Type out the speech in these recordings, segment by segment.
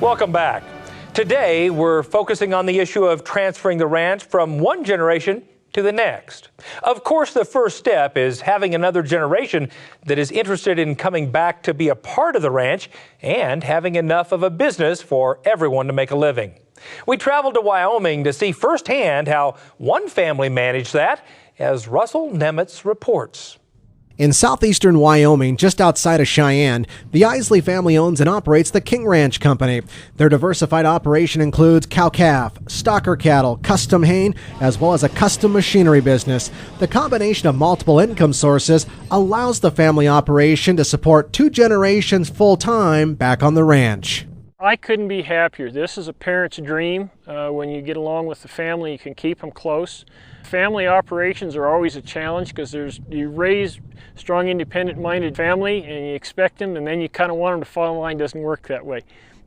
Welcome back. Today, we're focusing on the issue of transferring the ranch from one generation to the next. Of course, the first step is having another generation that is interested in coming back to be a part of the ranch and having enough of a business for everyone to make a living. We traveled to Wyoming to see firsthand how one family managed that, as Russell Nemitz reports. In southeastern Wyoming, just outside of Cheyenne, the Eisele family owns and operates the King Ranch Company. Their diversified operation includes cow-calf, stocker cattle, custom haying, as well as a custom machinery business. The combination of multiple income sources allows the family operation to support 2 generations full-time back on the ranch. I couldn't be happier. This is a parent's dream. When you get along with the family, you can keep them close. Family operations are always a challenge because you raise strong, independent-minded family and you expect them, and then you kind of want them to follow in line. Doesn't work that way.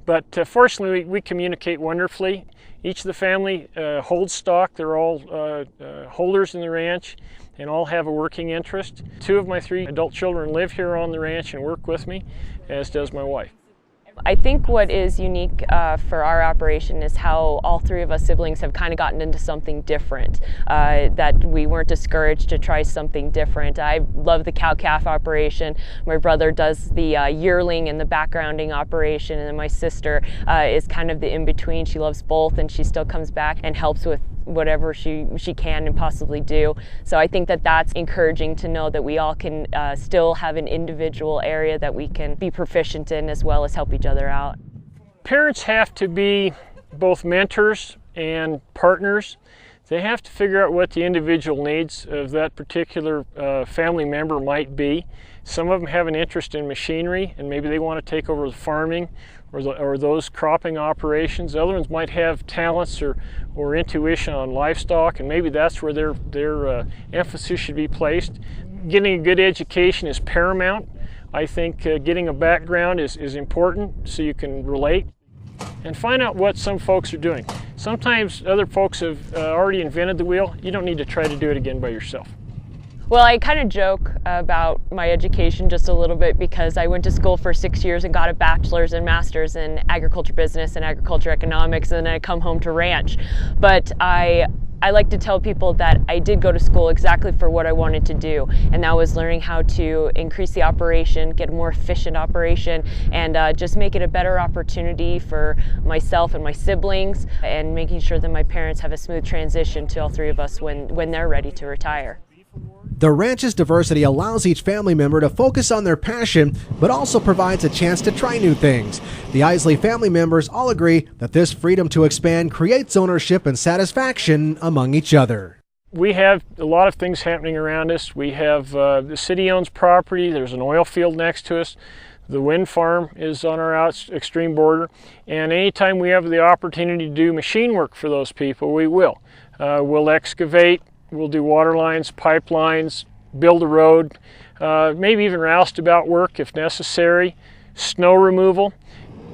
But fortunately, we communicate wonderfully. Each of the family holds stock. They're all holders in the ranch and all have a working interest. 2 of my 3 adult children live here on the ranch and work with me, as does my wife. I think what is unique for our operation is how all 3 of us siblings have kind of gotten into something different, that we weren't discouraged to try something different. I love the cow-calf operation. My brother does the yearling and the backgrounding operation, and then my sister is kind of the in-between. She loves both, and she still comes back and helps with whatever she can and possibly do. So I think that that's encouraging to know that we all can still have an individual area that we can be proficient in, as well as help each other out. Parents have to be both mentors and partners. They have to figure out what the individual needs of that particular family member might be. Some of them have an interest in machinery and maybe they want to take over the farming or those cropping operations. Other ones might have talents or intuition on livestock, and maybe that's where their emphasis should be placed. Getting a good education is paramount. I think getting a background is important so you can relate and find out what some folks are doing. Sometimes other folks have already invented the wheel. You don't need to try to do it again by yourself. Well, I kind of joke about my education just a little bit because I went to school for 6 years and got a bachelor's and master's in agriculture business and agriculture economics, and then I come home to ranch. But I like to tell people that I did go to school exactly for what I wanted to do, and that was learning how to increase the operation, get a more efficient operation, and just make it a better opportunity for myself and my siblings, and making sure that my parents have a smooth transition to all 3 of us when they're ready to retire. The ranch's diversity allows each family member to focus on their passion, but also provides a chance to try new things. The Eisele family members all agree that this freedom to expand creates ownership and satisfaction among each other. We have a lot of things happening around us. We have the city owns property. There's an oil field next to us. The wind farm is on our extreme border. And anytime we have the opportunity to do machine work for those people, we will. We'll excavate. We'll do water lines, pipelines, build a road, maybe even roustabout work if necessary, snow removal.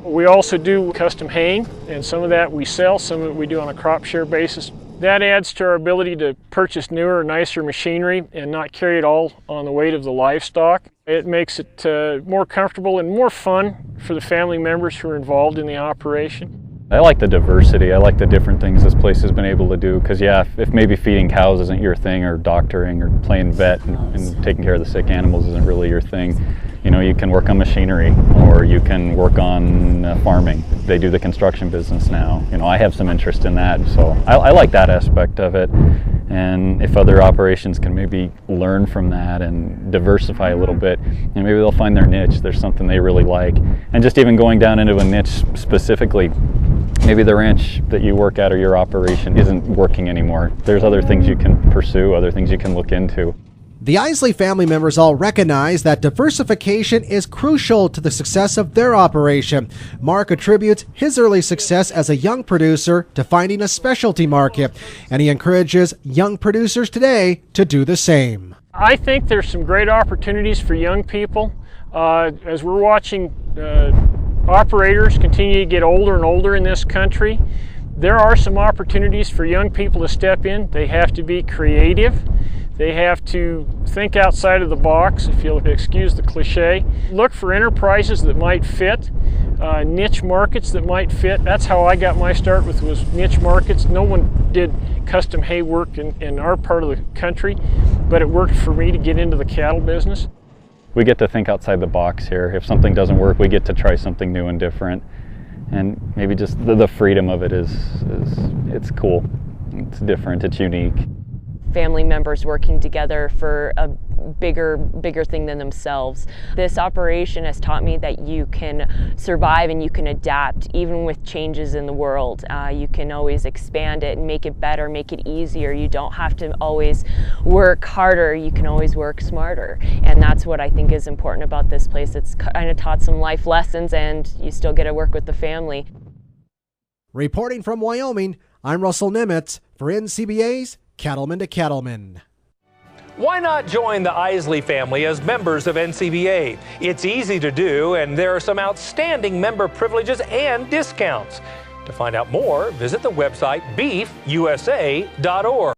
We also do custom haying, and some of that we sell, some of it we do on a crop share basis. That adds to our ability to purchase newer, nicer machinery and not carry it all on the weight of the livestock. It makes it more comfortable and more fun for the family members who are involved in the operation. I like the diversity. I like the different things this place has been able to do, because if maybe feeding cows isn't your thing, or doctoring or playing vet and taking care of the sick animals isn't really your thing, you can work on machinery or you can work on farming. They do the construction business now. I have some interest in that, so I like that aspect of it. And if other operations can maybe learn from that and diversify a little bit, maybe they'll find their niche. There's something they really like. And just even going down into a niche specifically, maybe the ranch that you work at or your operation isn't working anymore. There's other things you can pursue, other things you can look into. The Eisele family members all recognize that diversification is crucial to the success of their operation. Mark attributes his early success as a young producer to finding a specialty market, and he encourages young producers today to do the same. I think there's some great opportunities for young people. As we're watching operators continue to get older and older in this country, there are some opportunities for young people to step in. They have to be creative. They have to think outside of the box, if you'll excuse the cliche. Look for enterprises that might fit, niche markets that might fit. That's how I got my start with, was niche markets. No one did custom hay work in our part of the country, but it worked for me to get into the cattle business. We get to think outside the box here. If something doesn't work, we get to try something new and different. And maybe just the freedom of it it's cool. It's different, it's unique. Family members working together for a bigger thing than themselves. This operation has taught me that you can survive and you can adapt even with changes in the world. You can always expand it and make it better, make it easier. You don't have to always work harder, you can always work smarter. And that's what I think is important about this place. It's kind of taught some life lessons, and you still get to work with the family. Reporting from Wyoming, I'm Russell Nimitz for NCBA's Cattleman to Cattleman. Why not join the Eisele family as members of NCBA? It's easy to do, and there are some outstanding member privileges and discounts. To find out more, visit the website beefusa.org.